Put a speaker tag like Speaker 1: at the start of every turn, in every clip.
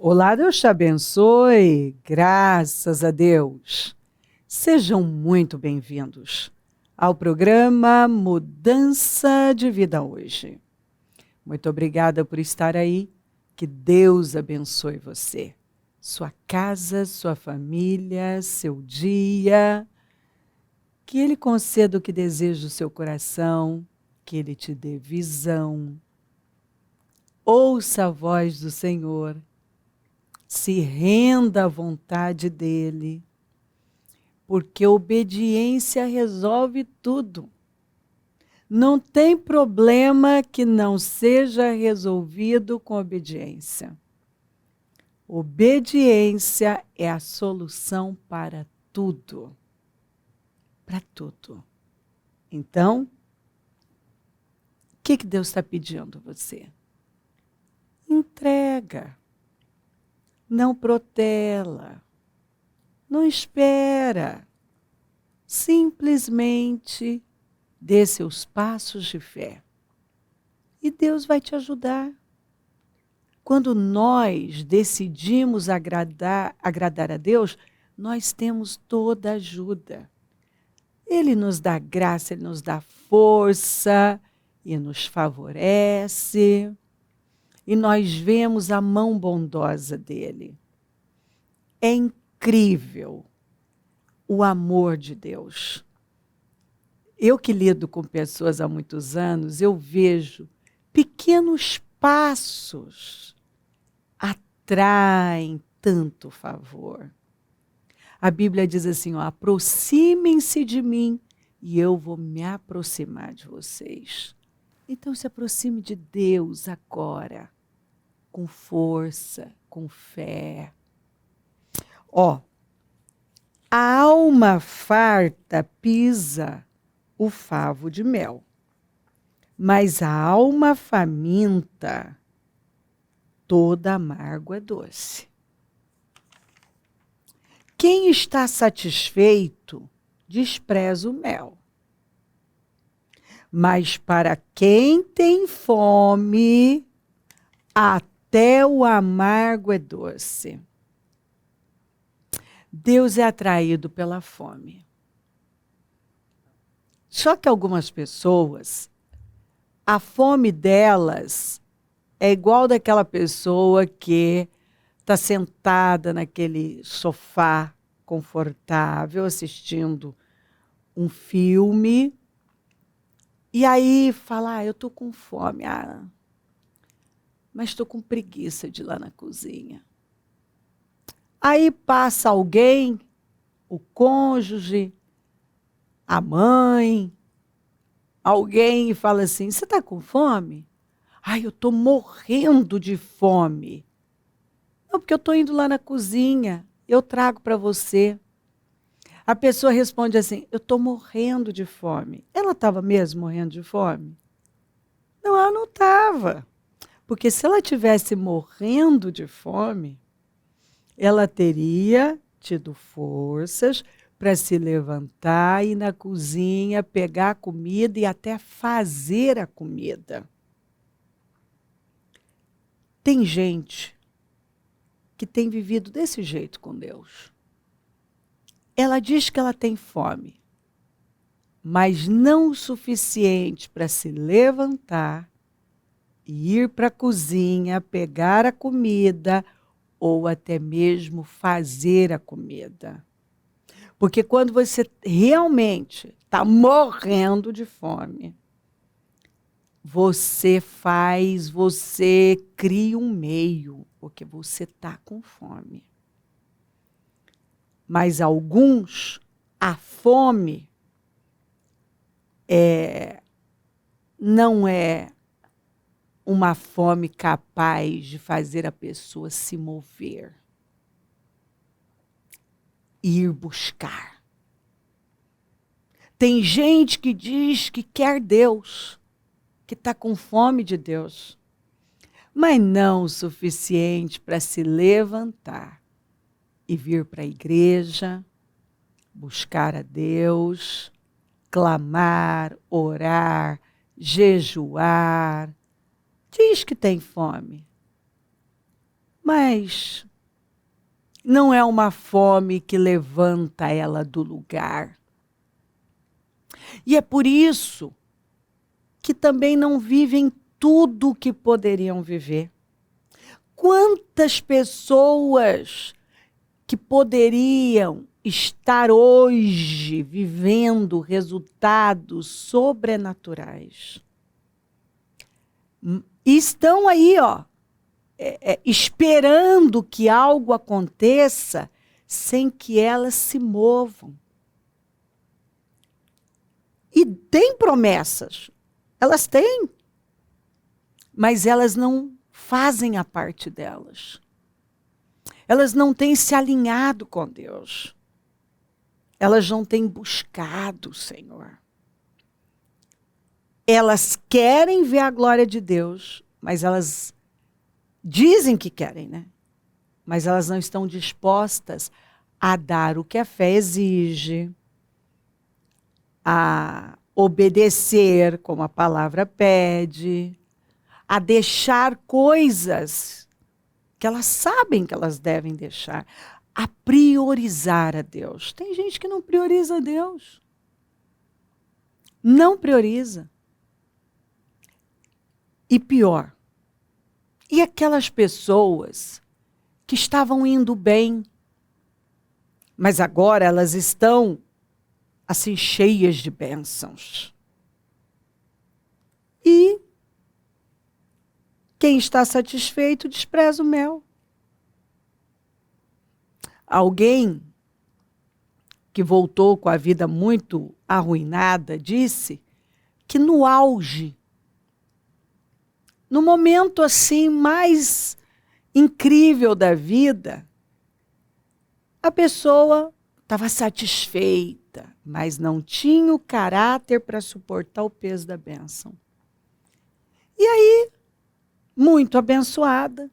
Speaker 1: Olá, Deus te abençoe, graças a Deus. Sejam muito bem-vindos ao programa Mudança de Vida Hoje. Muito obrigada por estar aí, que Deus abençoe você, sua casa, sua família, seu dia, que Ele conceda o que deseja o seu coração, que Ele te dê visão. Ouça a voz do Senhor. Se renda à vontade dele, porque obediência resolve tudo. Não tem problema que não seja resolvido com obediência. Obediência é a solução para tudo. Para tudo. Então, o que Deus está pedindo a você? Entrega. Não protela, não espera, simplesmente dê seus passos de fé. E Deus vai te ajudar. Quando nós decidimos agradar a Deus, nós temos toda a ajuda. Ele nos dá graça, Ele nos dá força e nos favorece. E nós vemos a mão bondosa dele. É incrível o amor de Deus. Eu que lido com pessoas há muitos anos, eu vejo pequenos passos atraem tanto favor. A Bíblia diz assim, aproximem-se de mim e eu vou me aproximar de vocês. Então se aproxime de Deus agora, com força, com fé. A alma farta pisa o favo de mel, mas a alma faminta, toda amargo é doce. Quem está satisfeito, despreza o mel. Mas para quem tem fome, até o amargo é doce. Deus é atraído pela fome. Só que algumas pessoas, a fome delas é igual daquela pessoa que está sentada naquele sofá confortável, assistindo um filme, e aí fala, eu estou com fome, mas estou com preguiça de ir lá na cozinha. Aí passa alguém, o cônjuge, a mãe, alguém e fala assim, você está com fome? Eu estou morrendo de fome. Não, porque eu estou indo lá na cozinha, eu trago para você. A pessoa responde assim, eu estou morrendo de fome. Ela estava mesmo morrendo de fome? Não, ela não estava. Porque se ela tivesse morrendo de fome, ela teria tido forças para se levantar, ir na cozinha, pegar a comida e até fazer a comida. Tem gente que tem vivido desse jeito com Deus. Ela diz que ela tem fome, mas não o suficiente para se levantar e ir para a cozinha, pegar a comida ou até mesmo fazer a comida. Porque quando você realmente está morrendo de fome, você cria um meio, porque você está com fome. Mas alguns, a fome não é uma fome capaz de fazer a pessoa se mover, ir buscar. Tem gente que diz que quer Deus, que está com fome de Deus, mas não o suficiente para se levantar e vir para a igreja, buscar a Deus, clamar, orar, jejuar. Diz que tem fome, mas não é uma fome que levanta ela do lugar. E é por isso que também não vivem tudo o que poderiam viver. Quantas pessoas que poderiam estar hoje vivendo resultados sobrenaturais estão aí, esperando que algo aconteça sem que elas se movam. E tem promessas, elas têm, mas elas não fazem a parte delas. Elas não têm se alinhado com Deus. Elas não têm buscado o Senhor. Elas querem ver a glória de Deus, mas elas dizem que querem, né? Mas elas não estão dispostas a dar o que a fé exige, a obedecer como a palavra pede, a deixar coisas que elas sabem que elas devem deixar, a priorizar a Deus. Tem gente que não prioriza a Deus. Não prioriza. E pior, e aquelas pessoas que estavam indo bem, mas agora elas estão assim cheias de bênçãos. E quem está satisfeito despreza o mel. Alguém que voltou com a vida muito arruinada disse que no auge, no momento assim mais incrível da vida, a pessoa estava satisfeita, mas não tinha o caráter para suportar o peso da bênção. E aí, muito abençoada,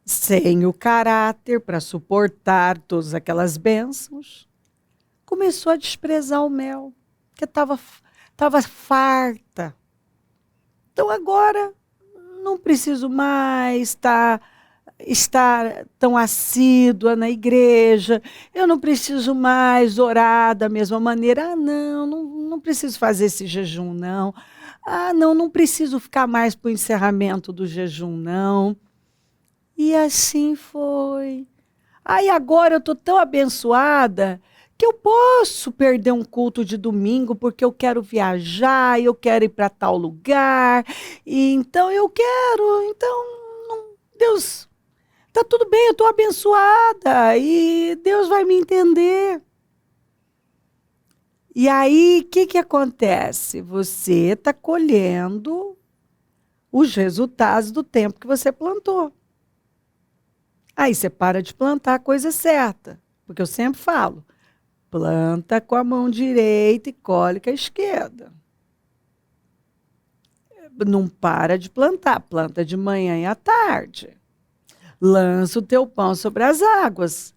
Speaker 1: sem o caráter para suportar todas aquelas bênçãos, começou a desprezar o mel, que estava farta. Então agora não preciso mais estar tão assídua na igreja, eu não preciso mais orar da mesma maneira. Não preciso fazer esse jejum, não. Não preciso ficar mais para o encerramento do jejum, não. E assim foi. Aí agora eu estou tão abençoada que eu posso perder um culto de domingo porque eu quero viajar, eu quero ir para tal lugar, e então eu quero, Deus, está tudo bem, eu estou abençoada e Deus vai me entender. E aí, o que acontece? Você está colhendo os resultados do tempo que você plantou. Aí você para de plantar a coisa certa, porque eu sempre falo, planta com a mão direita e colhe com a esquerda. Não para de plantar, planta de manhã e à tarde. Lança o teu pão sobre as águas.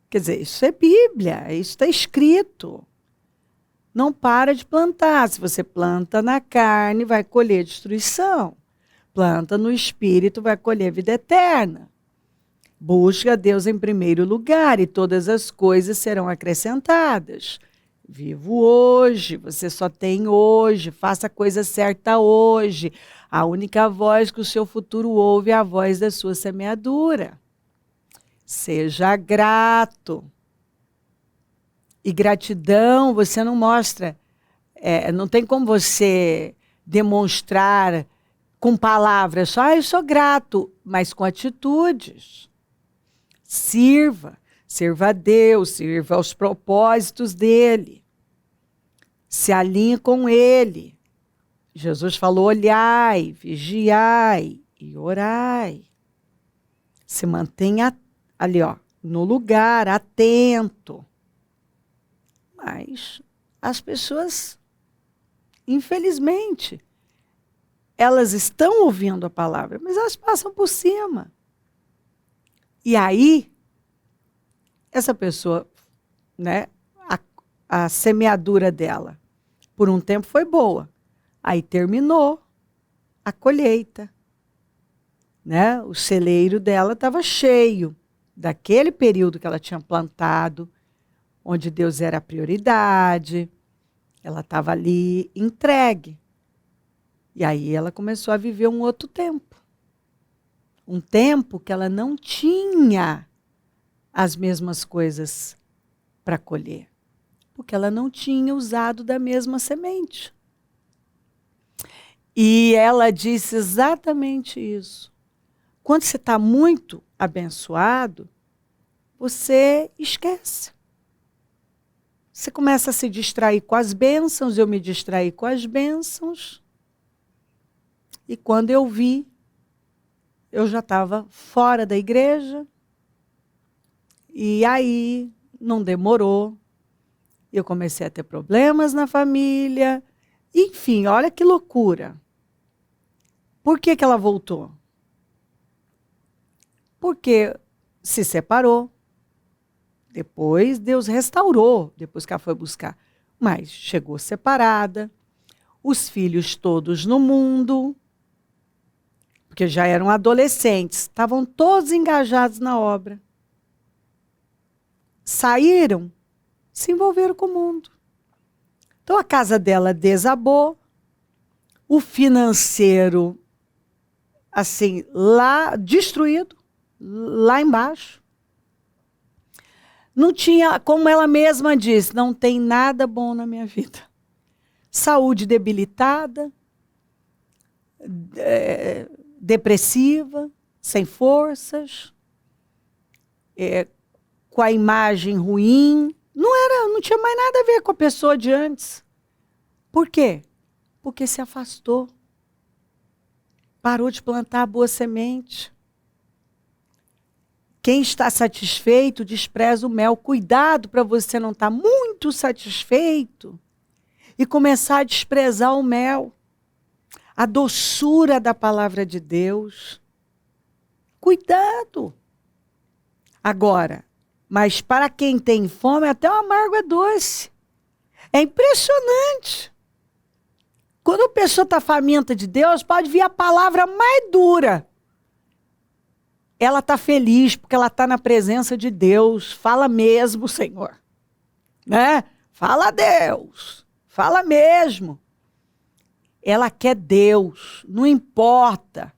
Speaker 1: Quer dizer, isso é Bíblia, isso está escrito. Não para de plantar. Se você planta na carne, vai colher destruição. Planta no espírito, vai colher vida eterna. Busca a Deus em primeiro lugar e todas as coisas serão acrescentadas. Vivo hoje, você só tem hoje, faça a coisa certa hoje. A única voz que o seu futuro ouve é a voz da sua semeadura. Seja grato. E gratidão você não mostra, não tem como você demonstrar com palavras, só eu sou grato, mas com atitudes. Sirva a Deus, sirva aos propósitos dele. Se alinhe com ele. Jesus falou, olhai, vigiai e orai. Se mantenha ali, no lugar, atento. Mas as pessoas, infelizmente, elas estão ouvindo a palavra, mas elas passam por cima. E aí, essa pessoa, né, a semeadura dela, por um tempo foi boa. Aí terminou a colheita. né? O celeiro dela estava cheio daquele período que ela tinha plantado, onde Deus era a prioridade. Ela estava ali entregue. E aí ela começou a viver um outro tempo. Um tempo que ela não tinha as mesmas coisas para colher. Porque ela não tinha usado da mesma semente. E ela disse exatamente isso. Quando você está muito abençoado, você esquece. Você começa a se distrair com as bênçãos, eu me distraí com as bênçãos. E quando eu vi, eu já estava fora da igreja. E aí, não demorou. Eu comecei a ter problemas na família. Enfim, olha que loucura. Por que ela voltou? Porque se separou. Depois Deus restaurou, depois que ela foi buscar. Mas chegou separada. Os filhos todos no mundo. Porque já eram adolescentes. Estavam todos engajados na obra. Saíram, se envolveram com o mundo. Então a casa dela desabou. O financeiro, assim, lá destruído, lá embaixo. Não tinha, como ela mesma disse, não tem nada bom na minha vida. Saúde debilitada, depressiva, sem forças, com a imagem ruim. Não tinha mais nada a ver com a pessoa de antes. Por quê? Porque se afastou. Parou de plantar a boa semente. Quem está satisfeito despreza o mel. Cuidado para você não estar muito satisfeito e começar a desprezar o mel. A doçura da palavra de Deus. Cuidado. Agora, mas para quem tem fome, até o amargo é doce. É impressionante. Quando a pessoa está faminta de Deus, pode vir a palavra mais dura. Ela está feliz porque ela está na presença de Deus. Fala mesmo, Senhor. Né? Fala, Deus. Fala mesmo. Ela quer Deus. Não importa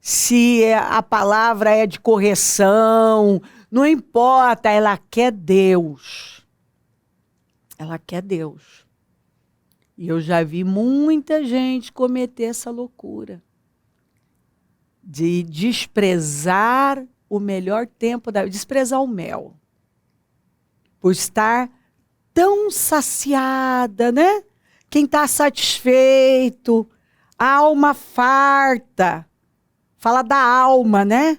Speaker 1: se a palavra é de correção. Não importa. Ela quer Deus. Ela quer Deus. E eu já vi muita gente cometer essa loucura. De desprezar o melhor tempo desprezar o mel. Por estar tão saciada, né? Quem está satisfeito, a alma farta. Fala da alma, né?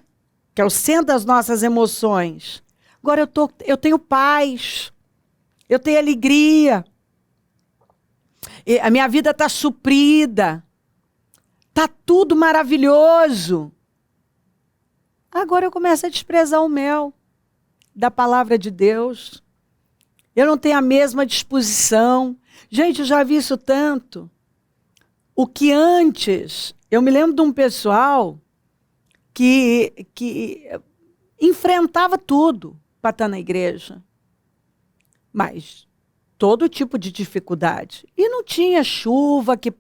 Speaker 1: Que é o centro das nossas emoções. Agora eu tenho paz. Eu tenho alegria. A minha vida está suprida. Está tudo maravilhoso. Agora eu começo a desprezar o mel da palavra de Deus. Eu não tenho a mesma disposição. Gente, eu já vi isso tanto. O que antes... Eu me lembro de um pessoal que enfrentava tudo para estar na igreja. Mas todo tipo de dificuldade. E não tinha chuva que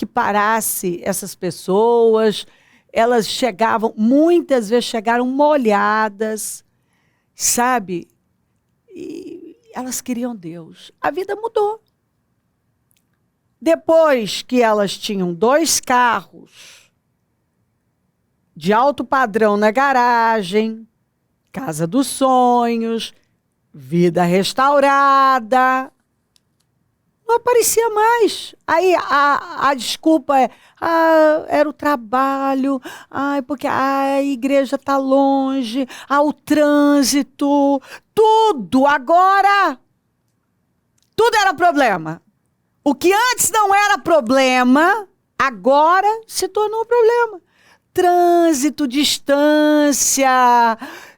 Speaker 1: parasse essas pessoas. Elas chegavam, muitas vezes chegaram molhadas, sabe? E elas queriam Deus. A vida mudou. Depois que elas tinham 2 carros de alto padrão na garagem, casa dos sonhos, vida restaurada, não aparecia mais. Aí a desculpa era o trabalho, porque a igreja está longe, o trânsito, tudo. Agora, tudo era problema. O que antes não era problema, agora se tornou problema. Trânsito, distância,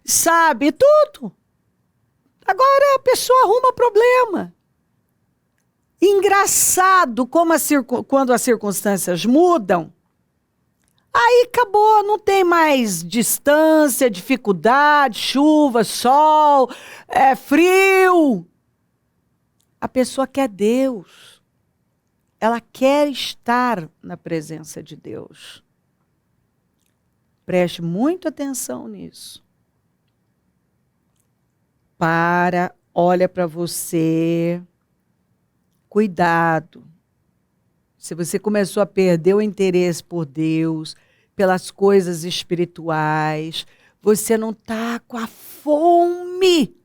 Speaker 1: sabe, tudo. Agora a pessoa arruma problema. Engraçado como quando as circunstâncias mudam, Aí acabou, não tem mais distância, dificuldade, chuva, sol, frio. A pessoa quer Deus. Ela quer estar na presença de Deus. Preste muita atenção nisso. Olha para você. Cuidado. Se você começou a perder o interesse por Deus, pelas coisas espirituais, você não está com a fome.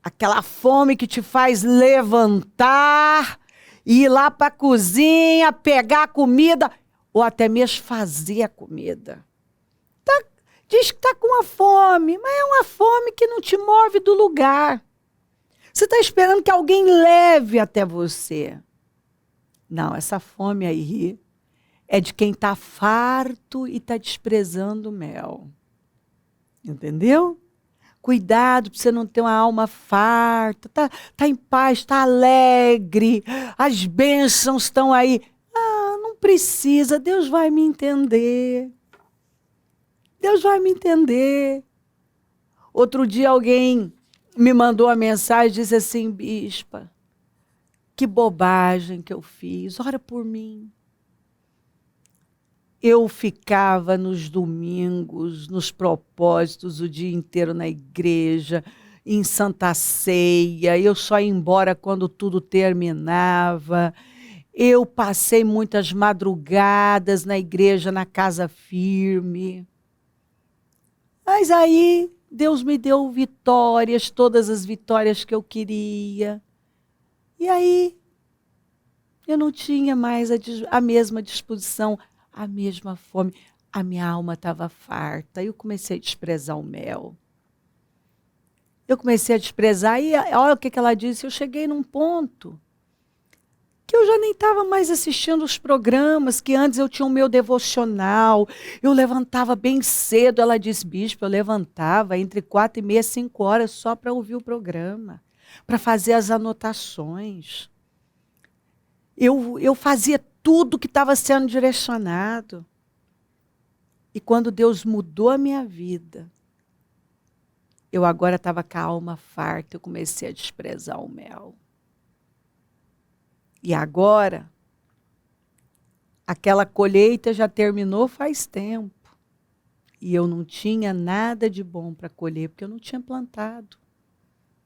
Speaker 1: Aquela fome que te faz levantar, ir lá para a cozinha, pegar a comida, ou até mesmo fazer a comida. Diz que está com uma fome, mas é uma fome que não te move do lugar. Você está esperando que alguém leve até você. Não, essa fome aí é de quem está farto e está desprezando o mel. Entendeu? Cuidado para você não ter uma alma farta, tá em paz, está alegre, as bênçãos estão aí. Ah, não precisa, Deus vai me entender. Deus vai me entender. Outro dia alguém me mandou uma mensagem e disse assim, bispa, que bobagem que eu fiz, ora por mim. Eu ficava nos domingos, nos propósitos, o dia inteiro na igreja, em Santa Ceia, eu só ia embora quando tudo terminava. Eu passei muitas madrugadas na igreja, na casa firme. Mas aí Deus me deu vitórias, todas as vitórias que eu queria. E aí eu não tinha mais a mesma disposição, a mesma fome. A minha alma estava farta. Eu comecei a desprezar o mel. Eu comecei a desprezar. E olha o que ela disse. Eu cheguei num ponto que eu já nem estava mais assistindo os programas, que antes eu tinha o meu devocional. Eu levantava bem cedo. Ela disse, bispo, eu levantava entre 4h30 e 5 horas só para ouvir o programa, para fazer as anotações. Eu fazia tudo que estava sendo direcionado. E quando Deus mudou a minha vida, eu agora estava com a alma farta, eu comecei a desprezar o mel. E agora, aquela colheita já terminou faz tempo. E eu não tinha nada de bom para colher, porque eu não tinha plantado.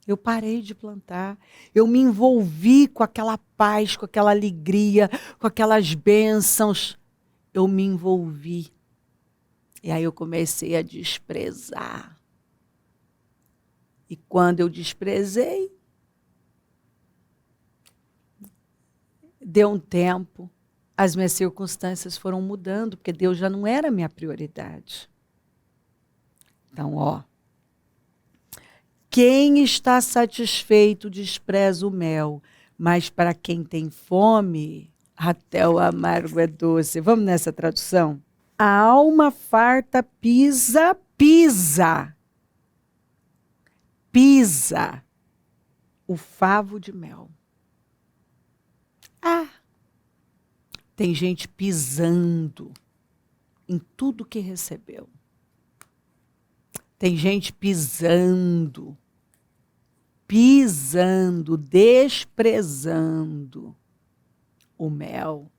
Speaker 1: Eu parei de plantar, eu me envolvi com aquela paz, com aquela alegria, com aquelas bênçãos. Eu me envolvi. E aí eu comecei a desprezar. E quando eu desprezei, deu um tempo, as minhas circunstâncias foram mudando, porque Deus já não era a minha prioridade. Então, quem está satisfeito despreza o mel, mas para quem tem fome, até o amargo é doce. Vamos nessa tradução? A alma farta pisa o favo de mel. Tem gente pisando em tudo que recebeu. Tem gente pisando, desprezando o mel,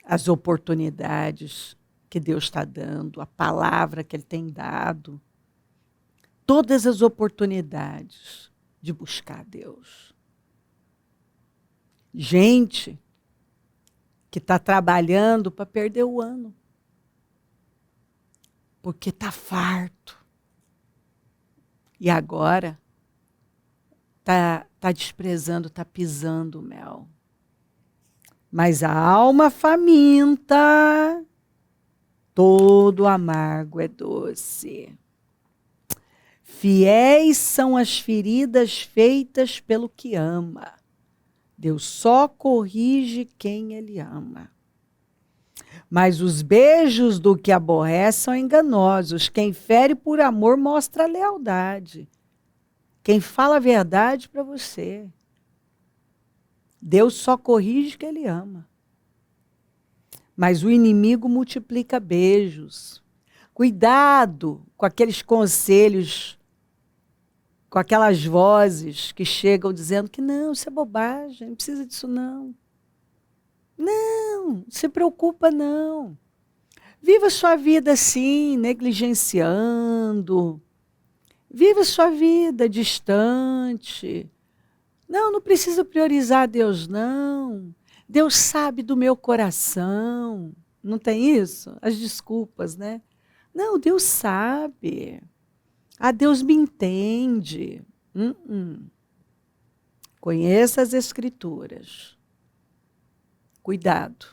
Speaker 1: as oportunidades que Deus está dando, a palavra que Ele tem dado, todas as oportunidades de buscar Deus. Gente que está trabalhando para perder o ano, porque está farto. E agora tá desprezando, está pisando o mel. Mas a alma faminta, todo amargo é doce. Fiéis são as feridas feitas pelo que ama. Deus só corrige quem Ele ama. Mas os beijos do que aborrece são enganosos. Quem fere por amor mostra lealdade. Quem fala a verdade para você. Deus só corrige quem Ele ama. mas o inimigo multiplica beijos. Cuidado com aqueles conselhos, com aquelas vozes que chegam dizendo que não, isso é bobagem, não precisa disso não. Não se preocupa não. Viva sua vida assim, negligenciando. Viva sua vida distante. Não precisa priorizar Deus, não. Deus sabe do meu coração. Não tem isso? As desculpas, né? Não, Deus sabe. Ah, Deus me entende. Conheça as Escrituras. Cuidado.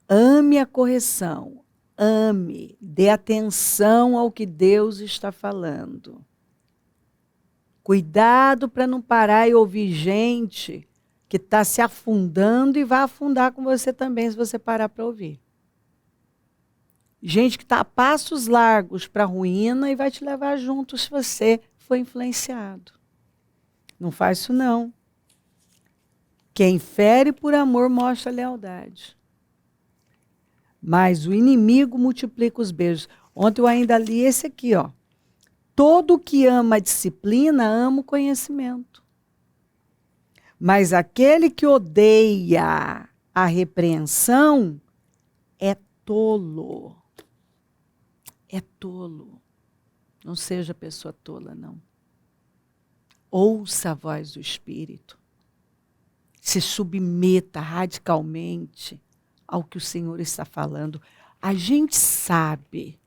Speaker 1: Ame a correção. Ame. Dê atenção ao que Deus está falando. Cuidado para não parar e ouvir gente que está se afundando e vai afundar com você também se você parar para ouvir. Gente que está a passos largos para a ruína e vai te levar junto se você for influenciado. Não faz isso não. Quem fere por amor mostra lealdade. Mas o inimigo multiplica os beijos. Ontem eu ainda li esse aqui, ó. Todo que ama a disciplina, ama o conhecimento. Mas aquele que odeia a repreensão é tolo. É tolo. Não seja pessoa tola, não. Ouça a voz do Espírito. Se submeta radicalmente ao que o Senhor está falando. A gente sabe.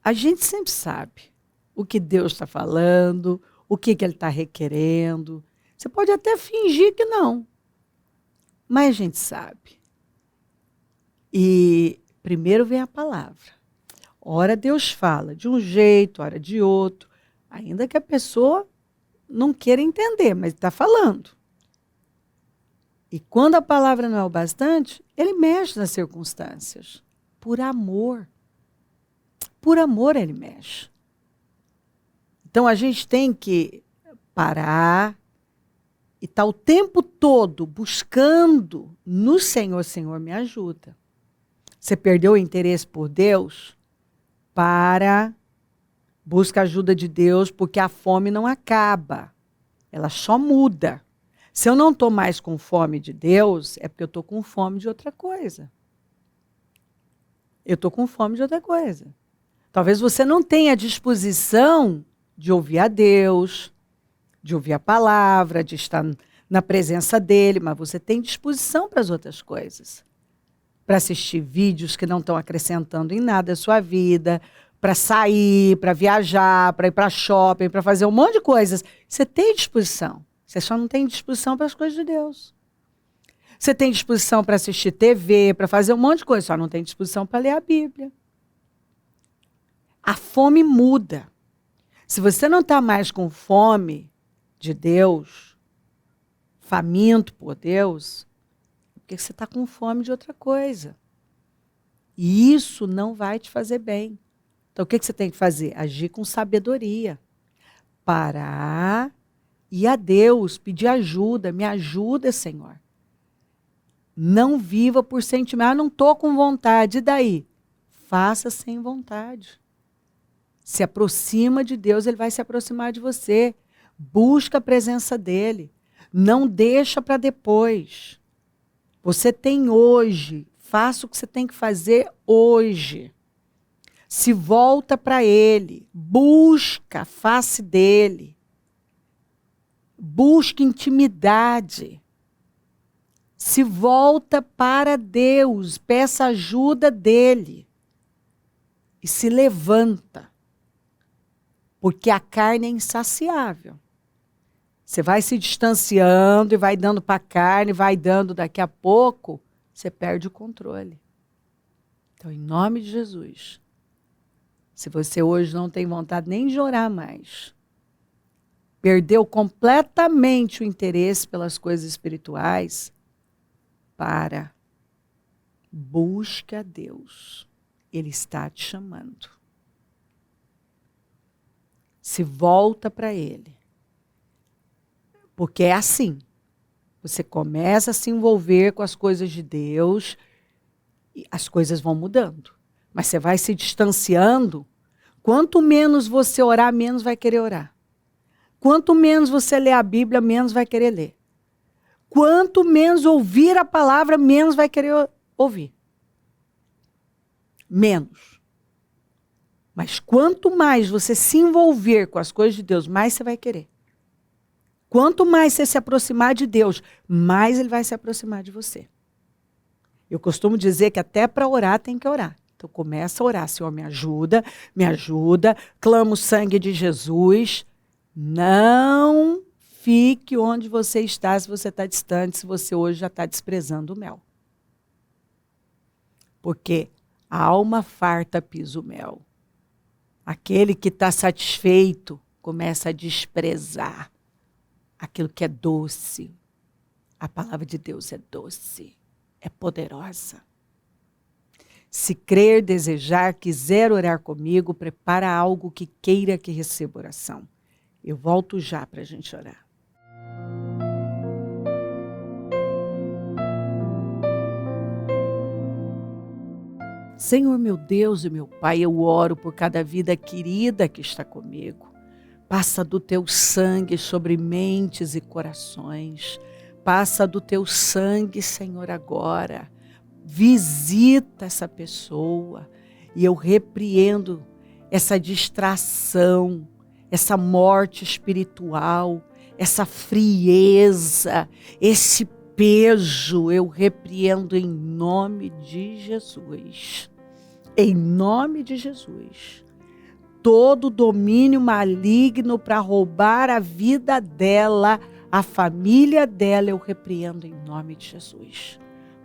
Speaker 1: A gente sempre sabe o que Deus está falando, o que Ele está requerendo. Você pode até fingir que não, mas a gente sabe. E primeiro vem a palavra. Ora Deus fala de um jeito, ora de outro, ainda que a pessoa não queira entender, mas está falando. E quando a palavra não é o bastante, Ele mexe nas circunstâncias. Por amor. Por amor Ele mexe. Então a gente tem que parar e estar o tempo todo buscando no Senhor. Senhor, me ajuda. Você perdeu o interesse por Deus? Busca a ajuda de Deus, porque a fome não acaba. Ela só muda. Se eu não estou mais com fome de Deus, é porque eu estou com fome de outra coisa. Eu estou com fome de outra coisa. Talvez você não tenha disposição de ouvir a Deus, de ouvir a palavra, de estar na presença dEle, mas você tem disposição para as outras coisas. Para assistir vídeos que não estão acrescentando em nada a sua vida, para sair, para viajar, para ir para shopping, para fazer um monte de coisas. Você tem disposição. Você só não tem disposição para as coisas de Deus. Você tem disposição para assistir TV, para fazer um monte de coisa, só não tem disposição para ler a Bíblia. A fome muda. Se você não está mais com fome de Deus, faminto por Deus, é porque você está com fome de outra coisa. E isso não vai te fazer bem. Então, o que você tem que fazer? Agir com sabedoria. Parar e a Deus pedir ajuda. Me ajuda, Senhor. Não viva por sentimento. Não estou com vontade. E daí? Faça sem vontade. Se aproxima de Deus, Ele vai se aproximar de você. Busca a presença dEle. Não deixa para depois. Você tem hoje. Faça o que você tem que fazer hoje. Se volta para Ele. Busca a face dEle. Busca intimidade. Se volta para Deus. Peça ajuda dEle. E se levanta. Porque a carne é insaciável. Você vai se distanciando e vai dando para a carne, vai dando daqui a pouco, você perde o controle. Então, em nome de Jesus, se você hoje não tem vontade nem de orar mais, perdeu completamente o interesse pelas coisas espirituais, busque a Deus. Ele está te chamando. Se volta para Ele. Porque é assim. Você começa a se envolver com as coisas de Deus e as coisas vão mudando. Mas você vai se distanciando. Quanto menos você orar, menos vai querer orar. Quanto menos você ler a Bíblia, menos vai querer ler. Quanto menos ouvir a palavra, menos vai querer ouvir. Menos. Mas quanto mais você se envolver com as coisas de Deus, mais você vai querer. Quanto mais você se aproximar de Deus, mais Ele vai se aproximar de você. Eu costumo dizer que até para orar tem que orar. Então começa a orar, Senhor, me ajuda, clama o sangue de Jesus. Não fique onde você está se você está distante, se você hoje já está desprezando o mel. Porque a alma farta pisa o mel. Aquele que está satisfeito começa a desprezar aquilo que é doce. A palavra de Deus é doce, é poderosa. Se crer, desejar, quiser orar comigo, prepara algo que queira que receba oração. Eu volto já para a gente orar. Senhor, meu Deus e meu Pai, eu oro por cada vida querida que está comigo. Passa do teu sangue sobre mentes e corações. Passa do teu sangue, Senhor, agora. Visita essa pessoa. E eu repreendo essa distração, essa morte espiritual, essa frieza, esse peso. Eu repreendo em nome de Jesus. Em nome de Jesus. Todo domínio maligno para roubar a vida dela, a família dela, eu repreendo em nome de Jesus.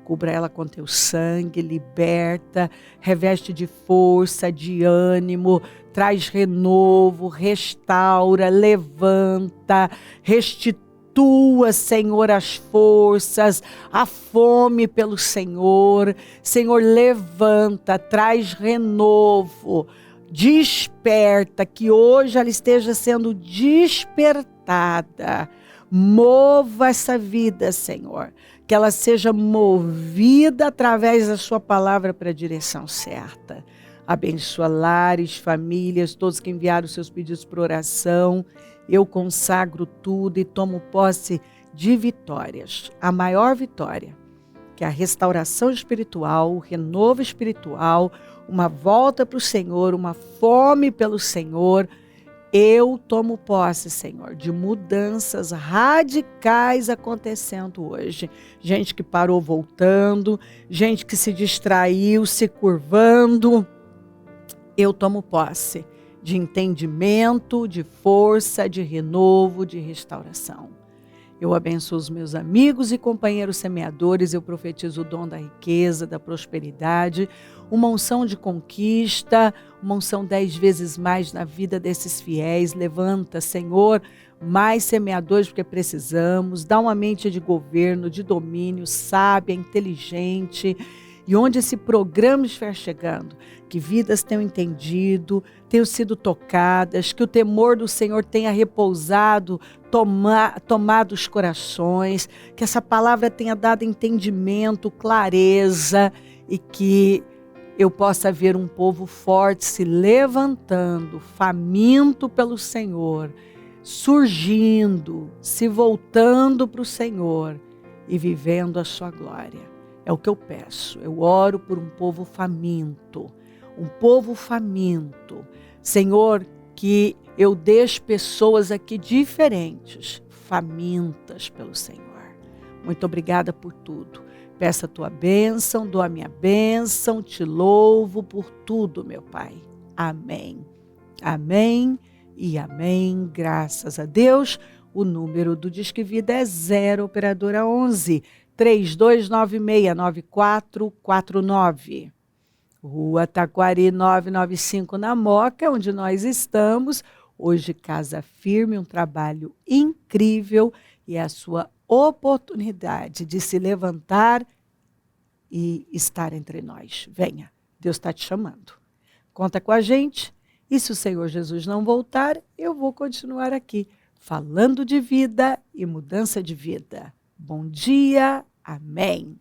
Speaker 1: Cubra ela com teu sangue, liberta, reveste de força, de ânimo, traz renovo, restaura, levanta, restitua, Senhor, as forças, a fome pelo Senhor. Senhor, levanta, traz renovo, desperta, que hoje ela esteja sendo despertada. Mova essa vida, Senhor, que ela seja movida através da sua palavra para a direção certa. Abençoa lares, famílias, todos que enviaram seus pedidos por oração. Eu consagro tudo e tomo posse de vitórias. A maior vitória, que é a restauração espiritual, o renovo espiritual, uma volta para o Senhor, uma fome pelo Senhor. Eu tomo posse, Senhor, de mudanças radicais acontecendo hoje. Gente que parou voltando, gente que se distraiu, se curvando. Eu tomo posse de entendimento, de força, de renovo, de restauração. Eu abençoo os meus amigos e companheiros semeadores, eu profetizo o dom da riqueza, da prosperidade, uma unção de conquista, uma unção 10 vezes mais na vida desses fiéis. Levanta, Senhor, mais semeadores porque precisamos, dá uma mente de governo, de domínio, sábia, inteligente. E onde esse programa estiver chegando, que vidas tenham entendido, tenham sido tocadas, que o temor do Senhor tenha repousado, tomado os corações, que essa palavra tenha dado entendimento, clareza, e que eu possa ver um povo forte se levantando, faminto pelo Senhor, surgindo, se voltando para o Senhor e vivendo a sua glória. É o que eu peço. Eu oro por um povo faminto. Um povo faminto. Senhor, que eu deixe pessoas aqui diferentes, famintas pelo Senhor. Muito obrigada por tudo. Peço a tua bênção, dou a minha bênção, te louvo por tudo, meu Pai. Amém. Amém e amém. Graças a Deus. O número do Disque Vida é 0 operadora 11 32969449. Rua Taquari 995 na Moca, onde nós estamos. Hoje Casa Firme, um trabalho incrível e é a sua oportunidade de se levantar e estar entre nós. Venha, Deus está te chamando. Conta com a gente e se o Senhor Jesus não voltar, eu vou continuar aqui falando de vida e mudança de vida. Bom dia. Amém.